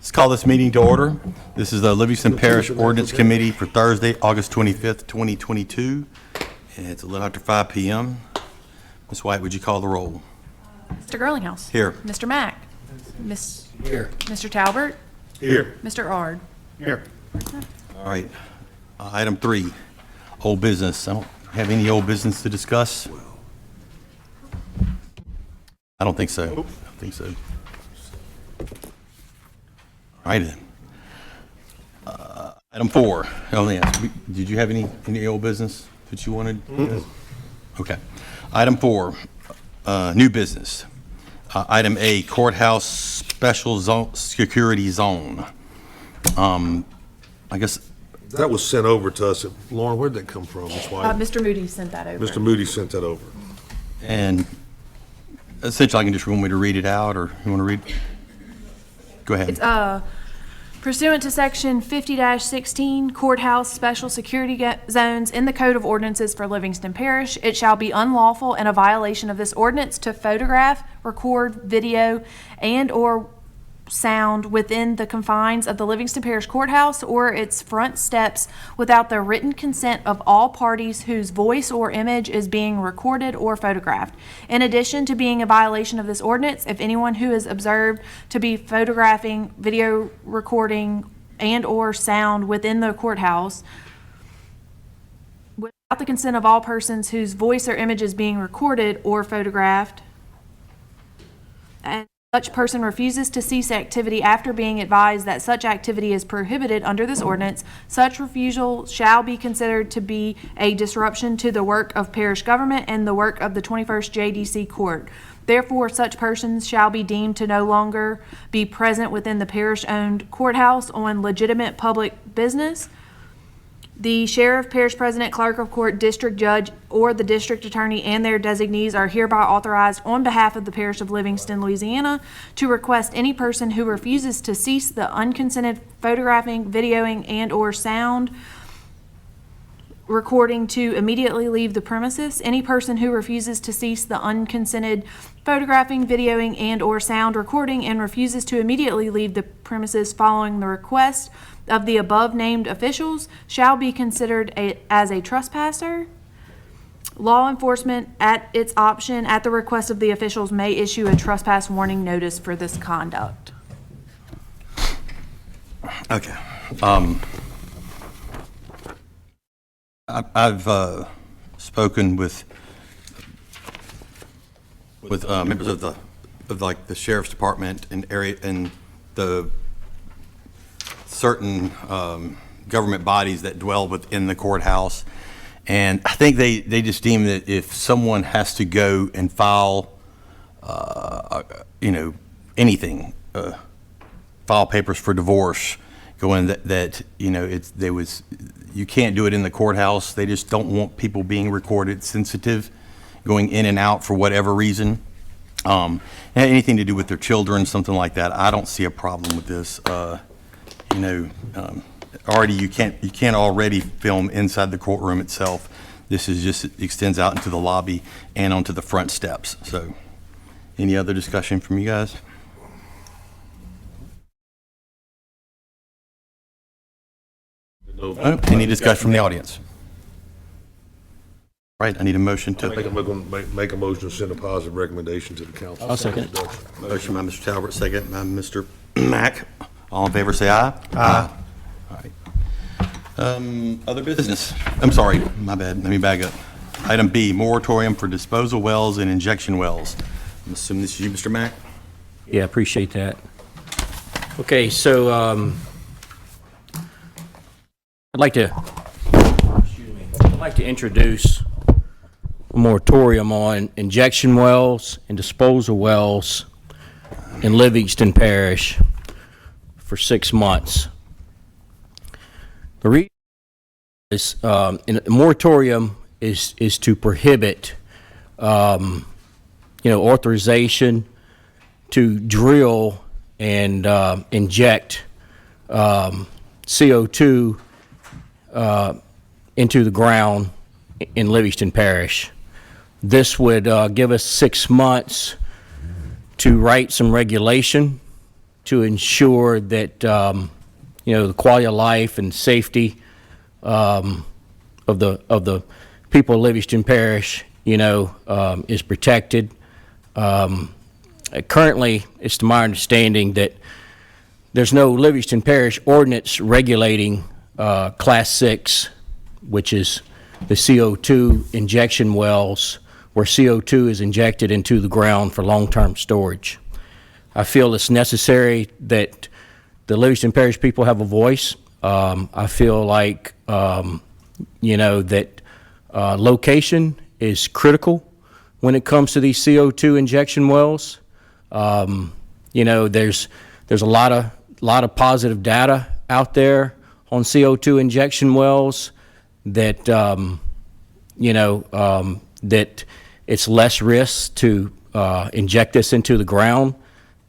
Let's call this meeting to order. This is the Livingston Parish Ordinance Committee for Thursday, August 25th, 2022. And it's a little after 5 p.m. Ms. White, would you call the roll? Mr. Girlinghouse. Here. Mr. Mack. Here. Mr. Talbert. Here. Mr. Ard. Here. All right. Item 3, old business. I don't have any old business to discuss. I don't think so. I don't think so. All right then. Item 4. Oh, yeah. Did you have any old business that you wanted? Okay. Item 4, new business. Item A, courthouse special security zone. I guess That was sent over to us. Lauren, where'd that come from? Ms. White? Mr. Moody sent that over. Mr. Moody sent that over. And essentially, I can just want me to read it out, or you want to read? Go ahead. It's pursuant to section 50-16 courthouse special security zones in the Code of Ordinances for Livingston Parish, it shall be unlawful and a violation of this ordinance to photograph, record, video, and/or sound within the confines of the Livingston Parish Courthouse or its front steps without the written consent of all parties whose voice or image is being recorded or photographed. In addition to being a violation of this ordinance, if anyone who is observed to be photographing, video recording, and/or sound within the courthouse without the consent of all persons whose voice or image is being recorded or photographed, and such person refuses to cease activity after being advised that such activity is prohibited under this ordinance, such refusal shall be considered to be a disruption to the work of parish government and the work of the 21st JDC Court. Therefore, such persons shall be deemed to no longer be present within the parish-owned courthouse on legitimate public business. The sheriff, parish president, clerk of court, district judge, or the district attorney and their designees are hereby authorized on behalf of the parish of Livingston, Louisiana, to request any person who refuses to cease the unconsented photographing, videoing, and/or sound recording to immediately leave the premises. Any person who refuses to cease the unconsented photographing, videoing, and/or sound recording and refuses to immediately leave the premises following the request of the above-named officials shall be considered as a trespasser. Law enforcement, at its option, at the request of the officials, may issue a trespass warning notice for this conduct. Okay. I've spoken with members of the sheriff's department and area and the certain government bodies that dwell within the courthouse, and I think they just deem that if someone has to go and file anything, file papers for divorce, going that you can't do it in the courthouse. They just don't want people being recorded, sensitive, going in and out for whatever reason. Anything to do with their children, something like that. I don't see a problem with this. Already you can't already film inside the courtroom itself. This is just, it extends out into the lobby and onto the front steps. So, any other discussion from you guys? Any discussion from the audience? Right, I need a motion to. Make a motion to send a positive recommendation to the council. I'll second it. Motion by Mr. Talbert, second by Mr. Mack. All in favor, say aye. Aye. All right. Other business. I'm sorry, my bad. Let me back up. Item B, moratorium for disposal wells and injection wells. I'm assuming this is you, Mr. Mack? Yeah, appreciate that. Okay, so I'd like to introduce a moratorium on injection wells and disposal wells in Livingston Parish for 6 months. The reason is in a moratorium is to prohibit authorization to drill and inject CO2 into the ground in Livingston Parish. This would give us 6 months to write some regulation to ensure that, the quality of life and safety of the people of Livingston Parish, is protected. Currently, it's to my understanding that there's no Livingston Parish ordinance regulating Class 6, which is the CO2 injection wells where CO2 is injected into the ground for long-term storage. I feel it's necessary that the Livingston Parish people have a voice. I feel like, that location is critical when it comes to these CO2 injection wells. There's a lot of positive data out there on CO2 injection wells that, that it's less risk to inject this into the ground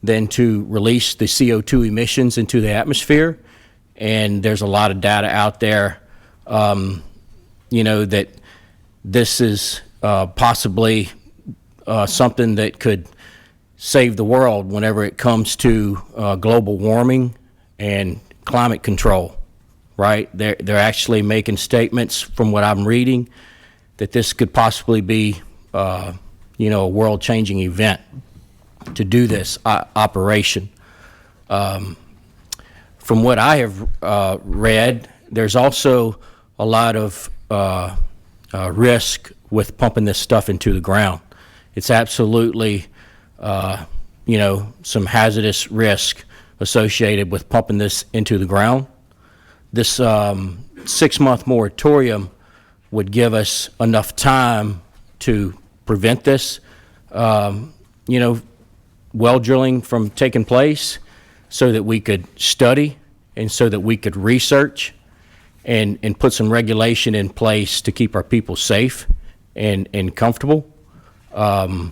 than to release the CO2 emissions into the atmosphere. And there's a lot of data out there, that this is possibly something that could save the world whenever it comes to global warming and climate control, right? They're actually making statements from what I'm reading that this could possibly be, a world-changing event to do this operation. From what I have read, there's also a lot of risk with pumping this stuff into the ground. It's absolutely, some hazardous risk associated with pumping this into the ground. This 6-month moratorium would give us enough time to prevent this, well drilling from taking place, so that we could study and so that we could research and put some regulation in place to keep our people safe and comfortable. So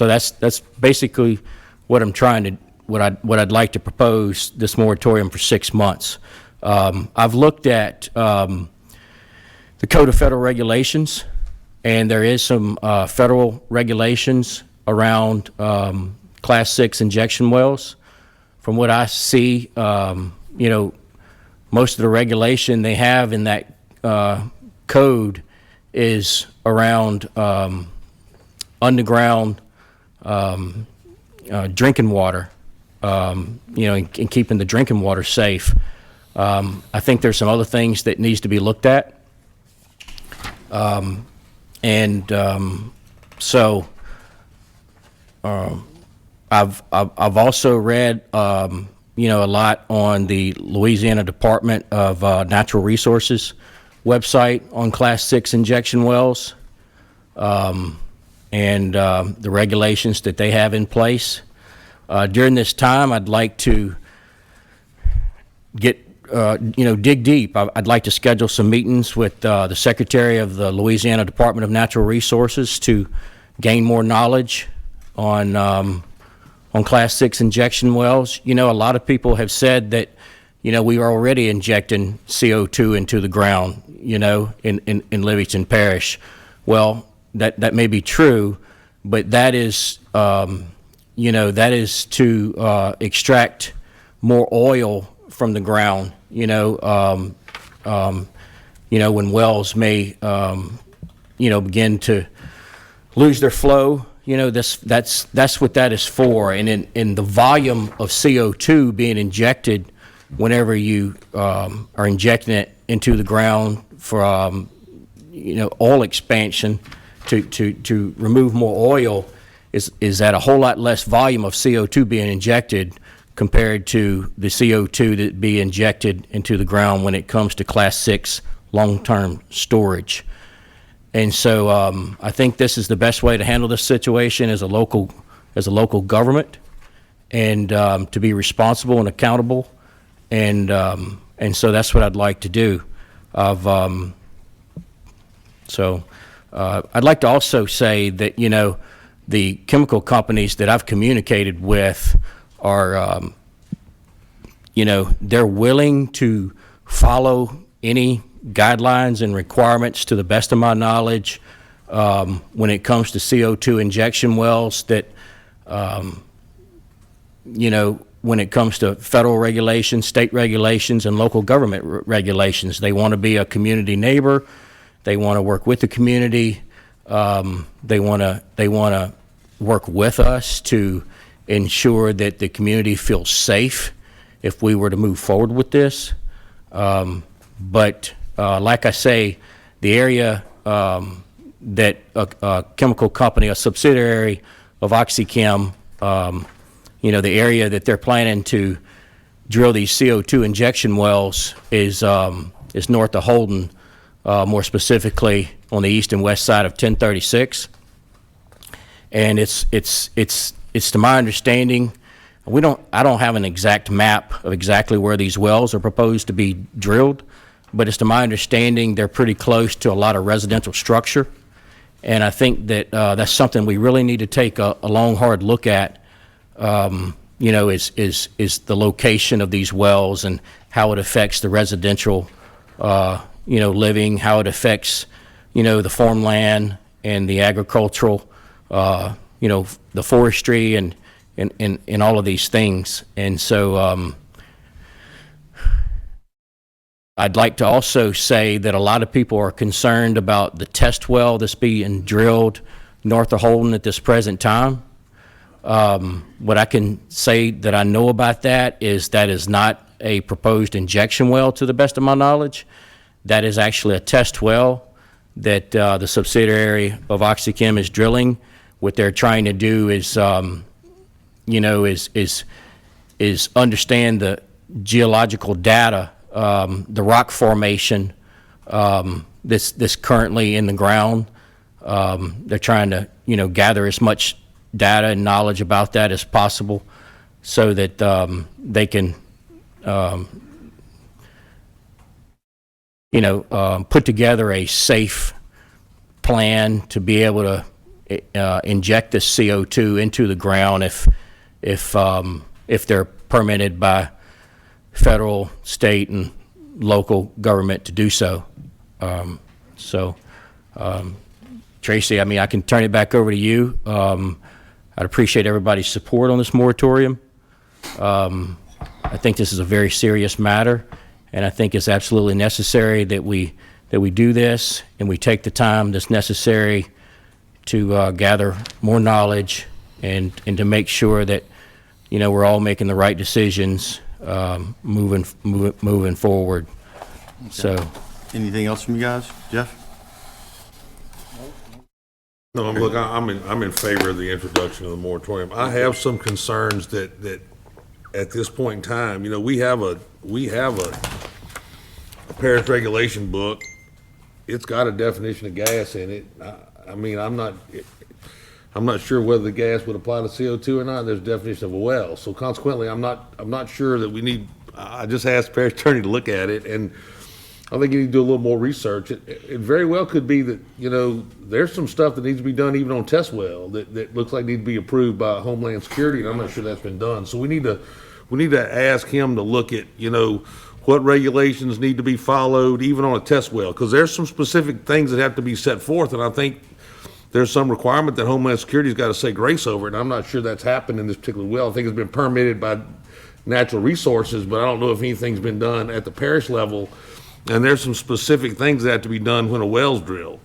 that's basically what I'm trying to, what I'd like to propose, this moratorium for 6 months. I've looked at the Code of Federal Regulations, and there is some federal regulations around Class 6 injection wells. From what I see, most of the regulation they have in that code is around underground drinking water, and keeping the drinking water safe. I think there's some other things that needs to be looked at. I've also read, a lot on the Louisiana Department of Natural Resources website on Class 6 injection wells, and the regulations that they have in place. During this time, I'd like to get, dig deep. I'd like to schedule some meetings with the Secretary of the Louisiana Department of Natural Resources to gain more knowledge on Class 6 injection wells. A lot of people have said that, we are already injecting CO2 into the ground, in Livingston Parish. Well, that may be true, but that is, that is to extract more oil from the ground, when wells may, begin to lose their flow. That's what that is for. And in the volume of CO2 being injected whenever you are injecting it into the ground for oil expansion to remove more oil is at a whole lot less volume of CO2 being injected compared to the CO2 that be injected into the ground when it comes to Class 6 long-term storage. And so I think this is the best way to handle this situation as a local government, and to be responsible and accountable. And so that's what I'd like to do. I'd like to also say that, the chemical companies that I've communicated with are, they're willing to follow any guidelines and requirements to the best of my knowledge when it comes to CO2 injection wells that when it comes to federal regulations, state regulations, and local government regulations. They want to be a community neighbor. They want to work with the community. They want to work with us to ensure that the community feels safe if we were to move forward with this. But like I say, the area that a chemical company, a subsidiary of OxyChem, the area that they're planning to drill these CO2 injection wells is north of Holden, more specifically on the east and west side of 1036. And it's to my understanding, I don't have an exact map of exactly where these wells are proposed to be drilled, but it's to my understanding they're pretty close to a lot of residential structure. And I think that that's something we really need to take a long, hard look at, is the location of these wells and how it affects the residential, living, how it affects, the farmland and the agricultural, the forestry and all of these things. And so I'd like to also say that a lot of people are concerned about the test well that's being drilled north of Holden at this present time. What I can say that I know about that is not a proposed injection well, to the best of my knowledge. That is actually a test well that the subsidiary of OxyChem is drilling. What they're trying to do is, is understand the geological data, the rock formation that's currently in the ground. They're trying to, gather as much data and knowledge about that as possible so that they can, put together a safe plan to be able to inject this CO2 into the ground if they're permitted by federal, state, and local government to do so. Tracy, I can turn it back over to you. I'd appreciate everybody's support on this moratorium. I think this is a very serious matter, and I think it's absolutely necessary that we do this and we take the time that's necessary to gather more knowledge and to make sure that we're all making the right decisions moving forward. Okay. So, anything else from you guys, Jeff? No, look, I'm in favor of the introduction of the moratorium. I have some concerns that at this point in time, we have a Paris regulation book. It's got a definition of gas in it. I'm not sure whether the gas would apply to CO2 or not. There's a definition of a well. So consequently, I'm not sure that we need, I just asked the parish attorney to look at it, and I think you need to do a little more research. It very well could be that, there's some stuff that needs to be done even on test well that looks like need to be approved by Homeland Security, and I'm not sure that's been done. So we need to ask him to look at, what regulations need to be followed even on a test well, because there's some specific things that have to be set forth, and I think there's some requirement that Homeland Security's got to say grace over it, and I'm not sure that's happened in this particular well. I think it's been permitted by Natural Resources, but I don't know if anything's been done at the parish level, and there's some specific things that have to be done when a well's drilled.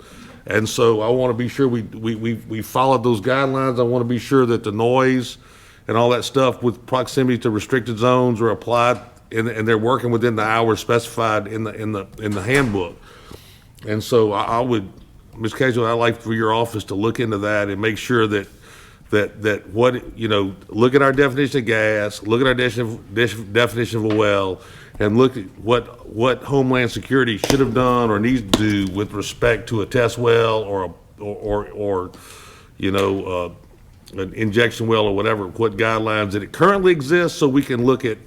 And so I want to be sure we followed those guidelines. I want to be sure that the noise and all that stuff with proximity to restricted zones are applied, and they're working within the hours specified in the handbook. And so I would, Ms. Casual, I'd like for your office to look into that and make sure that what, look at our definition of gas, look at our definition of a well, and look at what Homeland Security should have done or needs to do with respect to a test well or an injection well or whatever, what guidelines that it currently exists, so we can look at,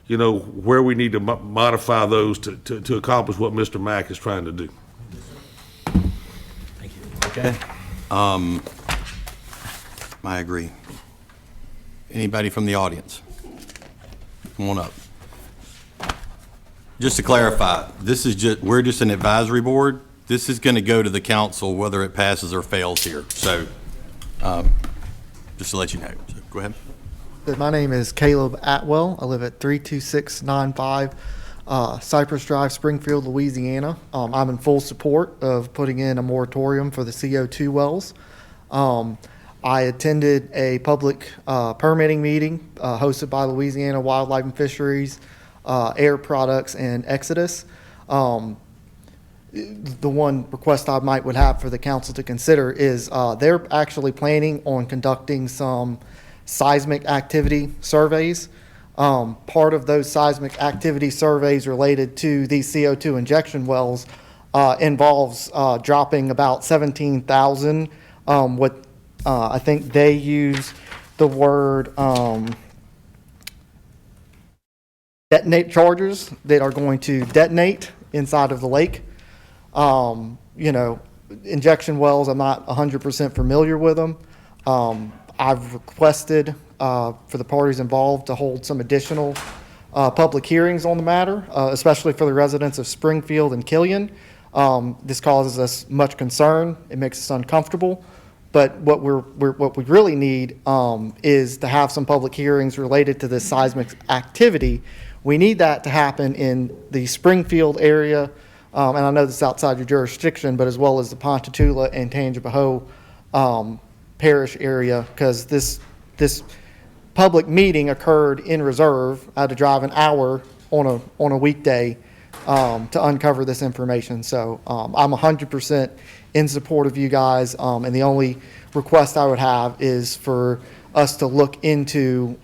where we need to modify those to accomplish what Mr. Mack is trying to do. Thank you. Okay. I agree. Anybody from the audience? Come on up. Just to clarify, we're just an advisory board. This is going to go to the council whether it passes or fails here. So, just to let you know. So, go ahead. My name is Caleb Atwell. I live at 32695 Cypress Drive, Springfield, Louisiana. I'm in full support of putting in a moratorium for the CO2 wells. I attended a public permitting meeting hosted by Louisiana Wildlife and Fisheries, Air Products, and Exodus. The one request I would have for the council to consider is they're actually planning on conducting some seismic activity surveys. Part of those seismic activity surveys related to these CO2 injection wells involves dropping about 17,000. What I think they use the word detonate charges that are going to detonate inside of the lake. Injection wells, I'm not 100% familiar with them. I've requested for the parties involved to hold some additional public hearings on the matter, especially for the residents of Springfield and Killian. This causes us much concern. It makes us uncomfortable. But what we really need is to have some public hearings related to this seismic activity. We need that to happen in the Springfield area, and I know this is outside your jurisdiction, but as well as the Ponchatoula and Tangipahoa parish area, because this public meeting occurred in reserve. I had to drive an hour on a weekday to uncover this information. So I'm 100% in support of you guys, and the only request I would have is for us to look into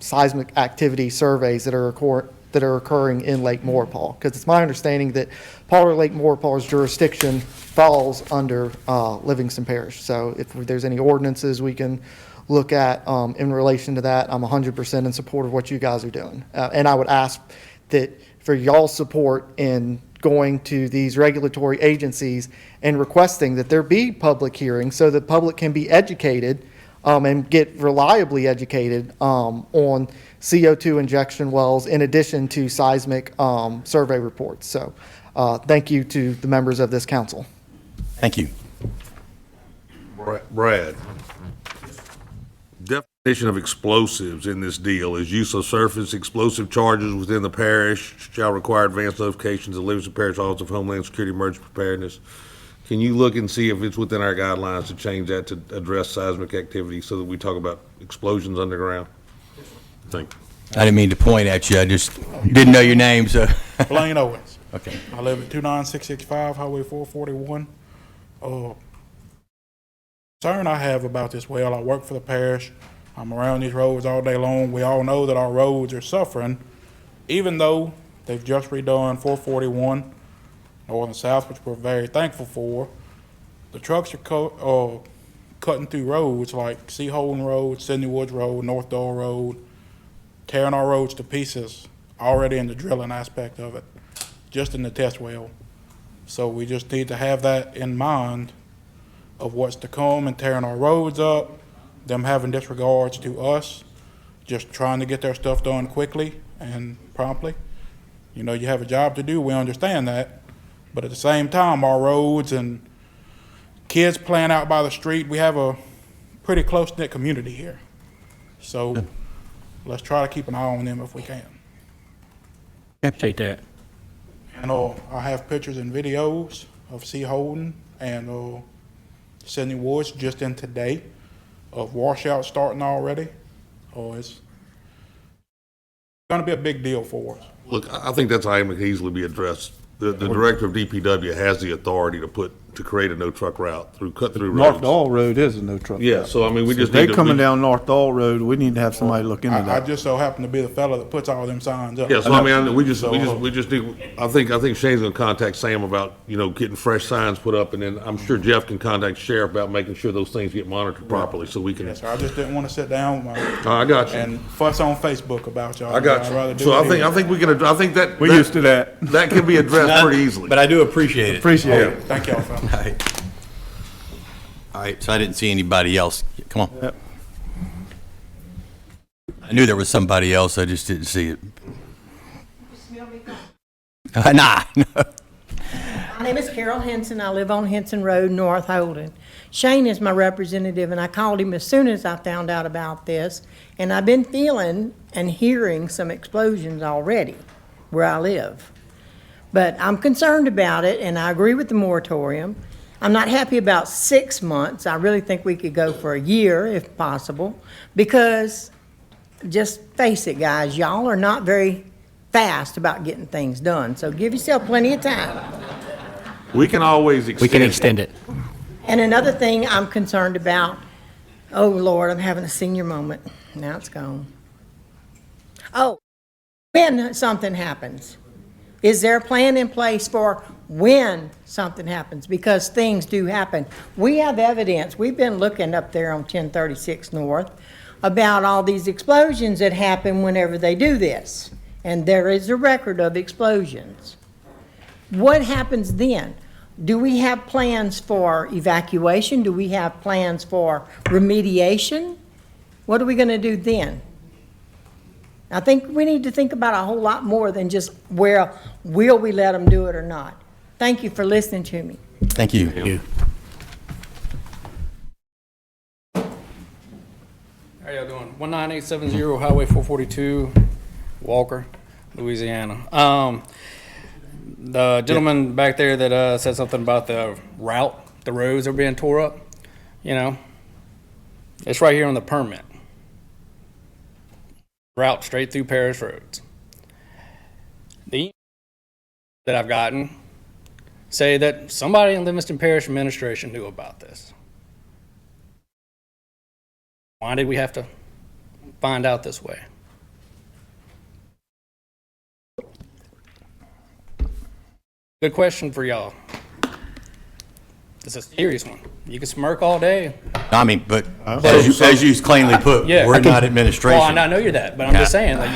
seismic activity surveys that are occurring in Lake Maurepas, because it's my understanding that part of Lake Maurepas's jurisdiction falls under Livingston Parish. So if there's any ordinances we can look at in relation to that, I'm 100% in support of what you guys are doing. And I would ask that for y'all's support in going to these regulatory agencies and requesting that there be public hearings so the public can be educated and get reliably educated on CO2 injection wells in addition to seismic survey reports. So thank you to the members of this council. Thank you. Brad, definition of explosives in this deal is use of surface explosive charges within the parish shall require advance notifications of Livingston Parish Office of Homeland Security Emergency Preparedness. Can you look and see if it's within our guidelines to change that to address seismic activity so that we talk about explosions underground? Thank you. I didn't mean to point at you. I just didn't know your name, so. Blaine Owens. Okay. I live at 29665 Highway 441. Concern I have about this well, I work for the parish. I'm around these roads all day long. We all know that our roads are suffering, even though they've just redone 441 north and south, which we're very thankful for. The trucks are cutting through roads like Seaholden Road, Sydney Woods Road, North Dole Road, tearing our roads to pieces already in the drilling aspect of it, just in the test well. So we just need to have that in mind of what's to come and tearing our roads up, them having disregards to us, just trying to get their stuff done quickly and promptly. You know, you have a job to do, we understand that, but at the same time, our roads and kids playing out by the street, we have a pretty close-knit community here. So let's try to keep an eye on them if we can. Appreciate that. And I have pictures and videos of Seaholden and Sydney Woods just in today of washouts starting already. It's going to be a big deal for us. Look, I think that's an item that can easily be addressed. The director of DPW has the authority to create a no truck route cut through roads. North Dall Road is a no truck. Yeah, route. so I mean, we just They need to. coming down North Dall Road, we need to have somebody look into I that. just so happen to be the fella that puts all them signs up. Yeah, so I mean, we just need, I think Shane's gonna contact Sam about, getting fresh signs put up, and then I'm sure Jeff can contact the sheriff about making sure those things get monitored properly, so we can. Yes, sir. I just didn't want to sit down with I got you. and fuss on Facebook about y'all. I got I'd rather you. do So it I think we can, I think that. We're used to that. That can be addressed pretty easily. But I do appreciate it. Appreciate it. Thank y'all, fellas. All right. All right, so I didn't see anybody else. Come on. Yep. I knew there was somebody else, I just didn't see it. Nah. No. name is Carol Henson. I live on Henson Road, North Holden. Shane is my representative, and I called him as soon as I found out about this. And I've been feeling and hearing some explosions already where I live. But I'm concerned about it, and I agree with the moratorium. I'm not happy about 6 months. I really think we could go for a year if possible, because just face it, guys, y'all are not very fast about getting things done. So give yourself plenty of time. We can always extend. We can extend it. And another thing I'm concerned about, oh Lord, I'm having a senior moment. Now it's gone. Oh, when something happens, is there a plan in place for when something happens? Because things do happen. We have evidence. We've been looking up there on 1036 North about all these explosions that happen whenever they do this. And there is a record of explosions. What happens then? Do we have plans for evacuation? Do we have plans for remediation? What are we going to do then? I think we need to think about a whole lot more than just where will we let them do it or not. Thank you for listening to me. Thank you. How y'all doing? 19870 Highway 442, Walker, Louisiana. The gentleman back there that said something about the route, the roads are being tore up, you know, it's right here on the permit. Route straight through Parish Roads. The emails that I've gotten say that somebody in Livingston Parish Administration knew about this. Why did we have to find out this way? Good question for y'all. It's a serious one. You can smirk all day. I mean, but as you plainly put, Yeah. we're not administration. Well, I know you're that, but I'm just saying, like,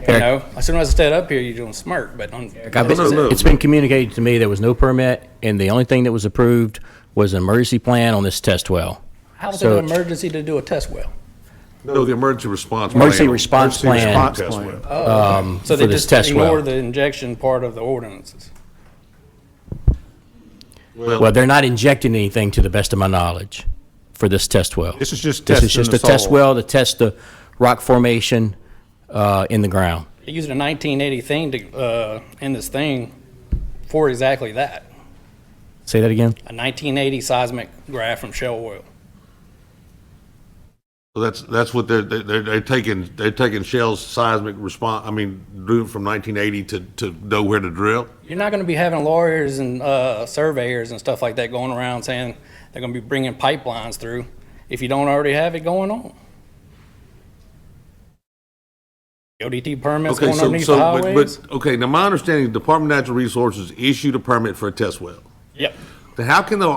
you know, as soon as I stand up here, you're doing smirk, but It's been communicated to me there was no permit, and the only thing that was approved was an emergency plan on this test well. how is it So- an emergency to do a test well? No, the emergency response. Emergency plan. response Emergency plan. response test well. So for they this just test well. ignore the injection part of the ordinances. Well, they're not injecting anything to the best of my knowledge for this test well. This is just This is testing just the a test soil. well to test the rock formation in the ground. They used a 1980 thing to, in this thing for exactly that. Say that again? A 1980 seismic graph from Shell Oil. So that's what they're taking Shell's seismic response, I mean, doing from 1980 to know where to drill. You're not going to be having lawyers and surveyors and stuff like that going around saying they're going to be bringing pipelines through if you don't already have it going on. ODT permits Okay, going so, underneath the but, highways. okay, now my understanding, the Department of Natural Resources issued a permit for a test well. Yep. Now,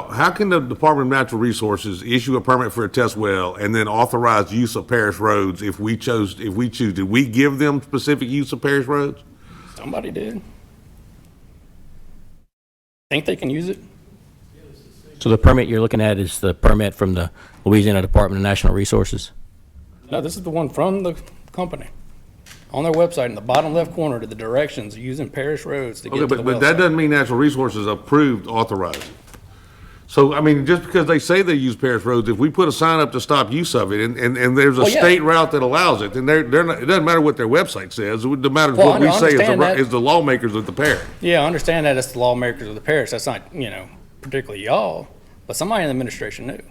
how can the Department of Natural Resources issue a permit for a test well and then authorize use of parish roads if we choose? Did we give them specific use of parish roads? Somebody did. Think they can use it? So the permit you're looking at is the permit from the Louisiana Department of National Resources? No, this is the one from the company. On their website, in the bottom left corner, to the directions, using parish roads to get Okay, to the but well that site. doesn't mean Natural Resources approved, authorized it. So, I mean, just because they say they use parish roads, if we put a sign up to stop use of it, and there's a Well, yeah. state route that allows it, then they're not, it doesn't matter what their website says, it matters Well, what we I say understand that. is the lawmakers of the parish. Yeah, I understand that it's the lawmakers of the parish. That's not, you know, particularly y'all, but somebody in the administration knew.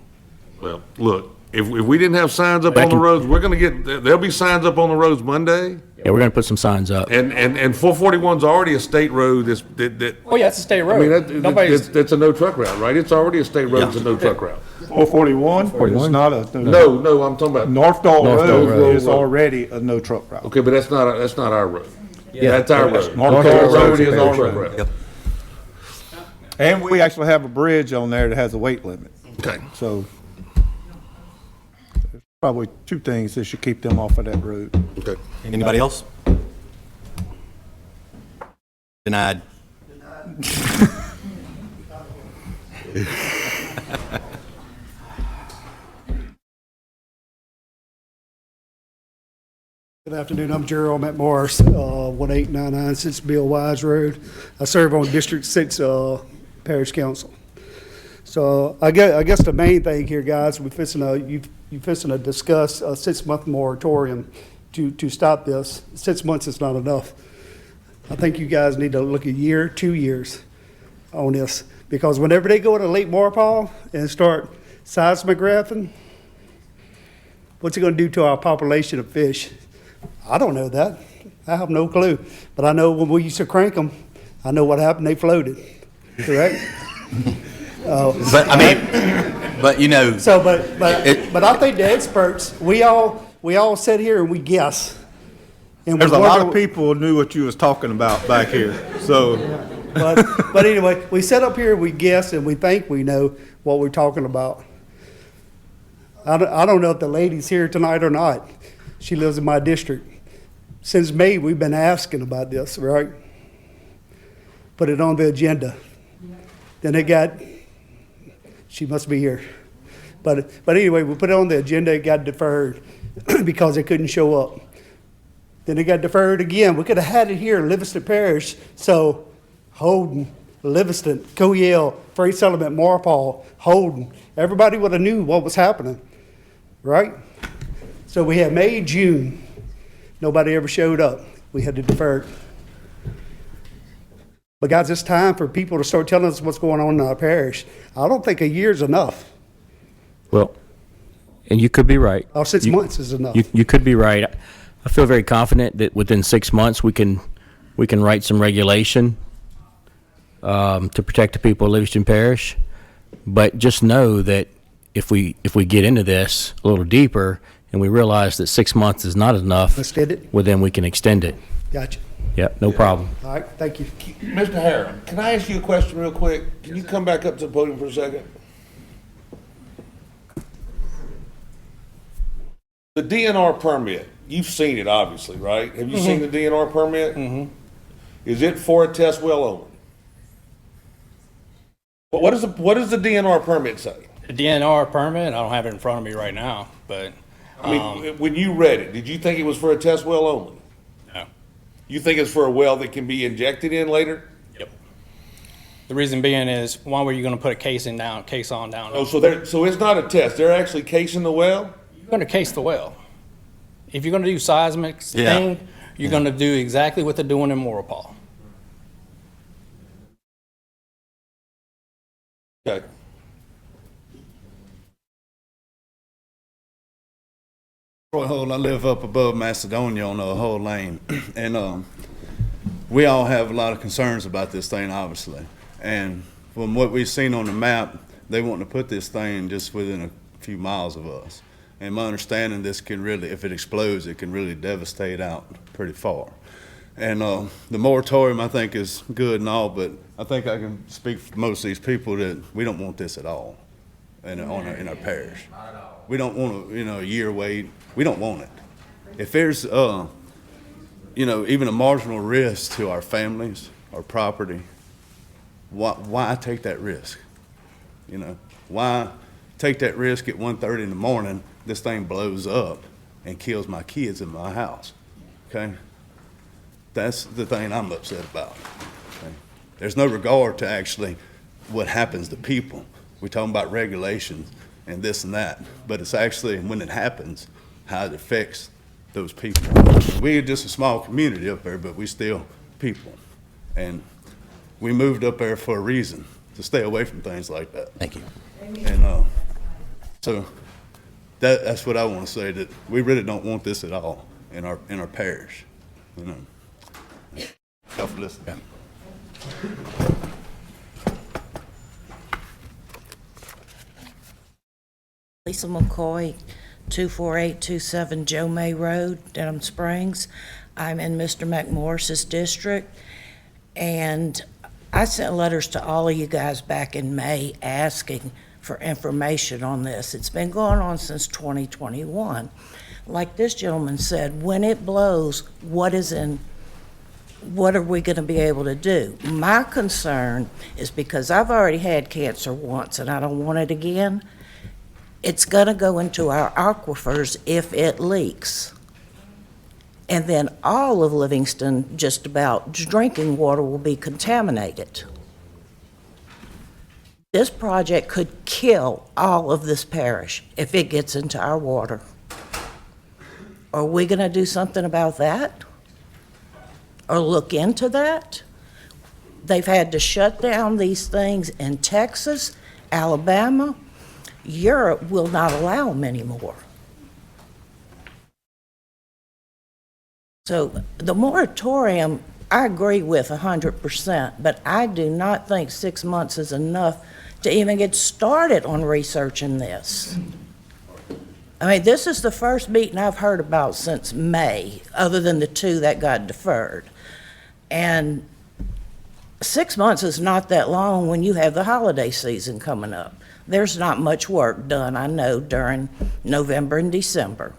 Well, look, if we didn't have signs up Back on the in- roads, we're gonna get, there'll be signs up on the roads Monday, Yeah, we're going to put some signs up. and 441's already a state road that, Oh, yeah, it's a state I mean, road. Nobody's, that's a no truck route, right? It's already a state road, it's a no truck route. 441, it's not a. No, I'm talking about, North Dalton North Dalton Road is Road. already a no truck route. okay, but that's not our road. That's our road. North Dalton Road is No our truck road. route. And we actually have a bridge on there that has a weight limit. Okay. So there's probably two things that should keep them off of that road. Okay. Anybody else? Denied. Good afternoon, I'm Gerald McMorris, 1899 Bill Wise Road. I serve on District 6 parish council. So I guess the main thing here, guys, you fixing to discuss a 6-month moratorium to stop this. 6 months is not enough. I think you guys need to look a year, 2 years on this, because whenever they go to Lake Maurepas and start seismographing, what's it going to do to our population of fish? I don't know that. I have no clue. But I know when we used to crank them, I know what happened. They floated. Correct? But I mean, but you know, So, but I think the experts, we all sit here and we guess. And we There's a lot wonder- of people knew what you was talking about back here, so. But anyway, we sit up here, we guess, and we think we know what we're talking about. I don't know if the lady's here tonight or not. She lives in my district. Since May, we've been asking about this, right? Put it on the agenda. Then she must be here. But anyway, we put it on the agenda, it got deferred because it couldn't show up. Then it got deferred again. We could have had it here in Livingston Parish, so Holden, Livingston, Coyell, Freight Settlement, Maurepas, Holden, everybody would have knew what was happening, right? So we had May, June, nobody ever showed up. We had to defer it. But guys, it's time for people to start telling us what's going on in our parish. I don't think a year's enough. Well, and you could be right. Or 6 months is enough. You could be right. I feel very confident that within 6 months, we can write some regulation to protect the people of Livingston Parish. But just know that if we get into this a little deeper and we realize that 6 months is not enough, Extend it? well, then we can extend it. Gotcha. Yep, no problem. All right, thank you. Mr. Harron, can I ask you a question real quick? Can you come back up to the podium for a second? The DNR permit, you've seen it obviously, right? Have you seen the DNR permit? Mm-hmm. Is it for a test well only? But what does the DNR permit say? The DNR permit, I don't have it in front of me right now, but, I mean, when you read it, did you think it was for a test well only? no. You think it's for a well that can be injected in later? Yep. The reason being is, why were you gonna put a case on down? Oh, so it's not a test. They're actually casing the well? You're gonna case the well. If you're gonna do seismic Yeah. thing, you're gonna do exactly what they're doing in Maurepas. Okay. Roy Hull, I live up above Macedonia on Hull Lane, and we all have a lot of concerns about this thing, obviously. And from what we've seen on the map, they want to put this thing just within a few miles of us. And my understanding, this can really, if it explodes, it can really devastate out pretty far. And the moratorium, I think, is good and all, but I think I can speak for most of these people that we don't want this at all in our parish. We don't want a year wait. We don't want it. If there's, even a marginal risk to our families, our property, why take that risk? Why take that risk at 1:30 in the morning, this thing blows up and kills my kids in my house, okay? That's the thing I'm upset about. Okay? There's no regard to actually what happens to people. We're talking about regulations and this and that, but it's actually when it happens, how it affects those people. We're just a small community up there, but we still people. And we moved up there for a reason, to stay away from things like that. thank you. And so that's what I want to say, that we really don't want this at all in our parish. Y'all for listening. Lisa McCoy, 24827 Joe May Road, Denham Springs. I'm in Mr. McMorris's district, and I sent letters to all of you guys back in May asking for information on this. It's been going on since 2021. Like this gentleman said, when it blows, what are we going to be able to do? My concern is, because I've already had cancer once and I don't want it again, it's going to go into our aquifers if it leaks. And then all of Livingston, just about drinking water, will be contaminated. This project could kill all of this parish if it gets into our water. Are we going to do something about that? Or look into that? They've had to shut down these things in Texas, Alabama. Europe will not allow them anymore. So the moratorium, I agree with 100%, but I do not think 6 months is enough to even get started on researching this. I mean, this is the first meeting I've heard about since May, other than the 2 that got deferred. And 6 months is not that long when you have the holiday season coming up. There's not much work done, I know, during November and December.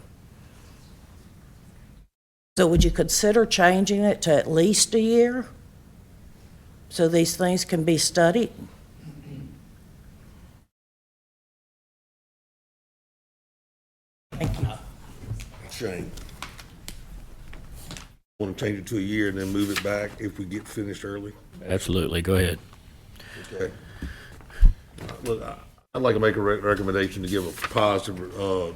So would you consider changing it to at least a year so these things can be studied? Thank you. Shane. Want to change it to a year and then move it back if we get finished early? Absolutely, go ahead. Okay. Look, I'd like to make a recommendation to give a positive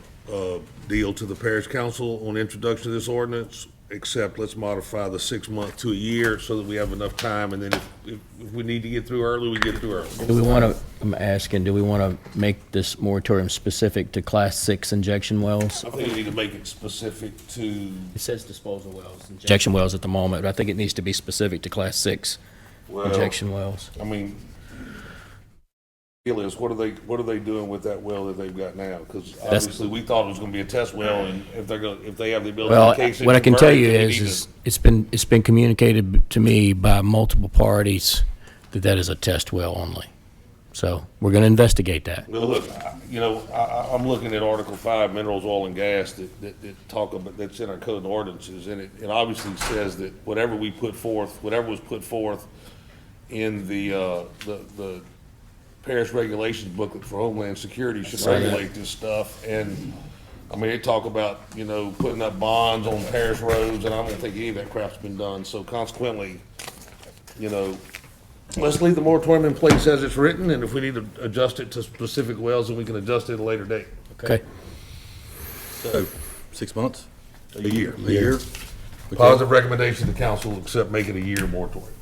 deal to the parish council on introduction of this ordinance, except let's modify the 6 month to a year so that we have enough time, and then if we need to get through early, we get through early. Do we want to, I'm asking, do we want to make this moratorium specific to Class 6 injection wells? I think we need to make it specific to, It says disposal wells. Injection wells at the moment, but I think it needs to be specific to Class 6 injection wells. I mean, deal is, what are they doing with that well that they've got now? Because obviously, we thought it was gonna be a test well, and if they have the ability Well, to case it. what I can convert tell it, you then we need is it's been communicated to me by multiple parties that that is a test well only. So we're going to investigate that. Well, look, I'm looking at Article 5, minerals, oil, and gas, that talk about, that's in our code and ordinances, and it obviously says that whatever was put forth in the parish regulations booklet for Homeland Security should regulate this stuff. And, I mean, they talk about, putting up bonds on parish roads, and I don't think any of that crap's been done. So consequently, let's leave the moratorium in place as it's written, and if we need to adjust it to specific wells, then we can adjust it at a later date. Okay. So, 6 months? A year. A year? Okay. Positive recommendation to council, except make it a year moratorium.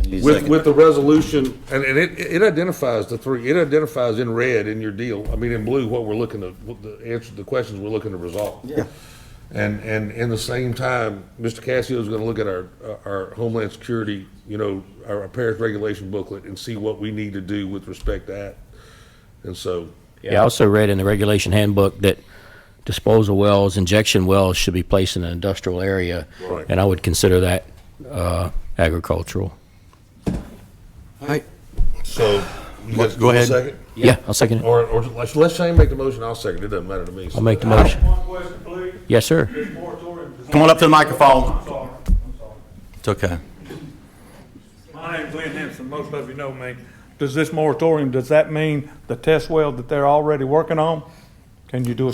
Need a second. With the resolution, and it identifies it identifies in red in your deal, I mean, in blue, what we're looking to, what the questions we're looking to resolve. Yeah. And in the same time, Mr. Cassio is gonna look at our Homeland Security, our parish regulation booklet and see what we need to do with respect to that. And so. Yeah, I also read in the regulation handbook that disposal wells, injection wells should be placed in an industrial area. Right. And I would consider that agricultural. All right. So, you guys Go ahead. Second? Yeah, I'll second it. Or let Shane make the motion, I'll second, it doesn't matter to me. I'll make the motion. One question, please. Yes, sir. This moratorium does Come on up to the microphone. I'm sorry. It's okay. My name's Lynn Henson, most of you know me. Does this moratorium, does that mean the test well that they're already working on? Can you do a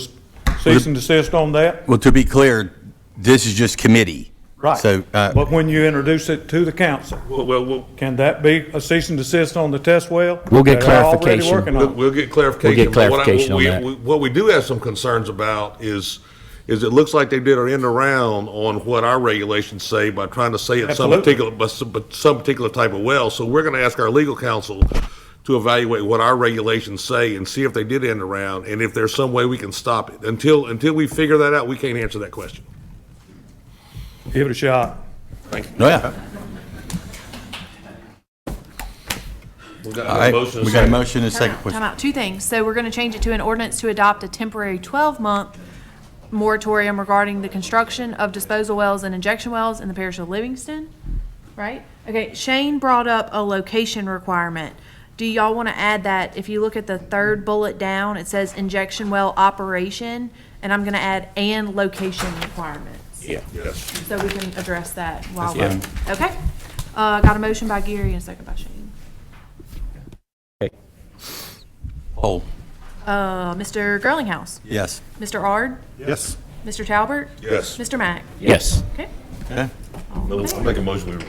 cease and desist on that? Well, to be clear, this is just committee. Right. So, But when you introduce it to the council, Well, can that be a cease and desist on the test well? We'll get They're already clarification. working on it. we'll get clarification. We'll get but what I- clarification on that. What we do have some concerns about is it looks like they did an end around on what our regulations say by trying to say it's some Absolutely. particular, but some particular type of well. So we're gonna ask our legal counsel to evaluate what our regulations say and see if they did end around, and if there's some way we can stop it. Until we figure that out, we can't answer that question. Give it a shot. Thank you. Oh, yeah. We got All a right. motion and We got a second. motion and a second Time question. out. Two things. So we're going to change it to an ordinance to adopt a temporary 12-month moratorium regarding the construction of disposal wells and injection wells in the parish of Livingston, right? Okay, Shane brought up a location requirement. Do y'all want to add that? If you look at the third bullet down, it says injection well operation, and I'm going to add and location requirements. Yeah. Yes. So we can address that while That's we're, okay? Got a motion by Gary and a second by Shane. Poll. Mr. Girlinghouse, Yes. Mr. Ard, Yes. Mr. Talbert, Yes. Mr. Mack. Yes. Okay. Okay. I'll make a motion.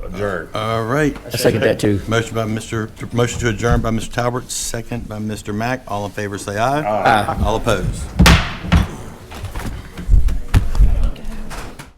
adjourn. All right. I second that too. Motion to adjourn by Mr. Talbert, second by Mr. Mack. All in favor, say aye. Aye. All opposed.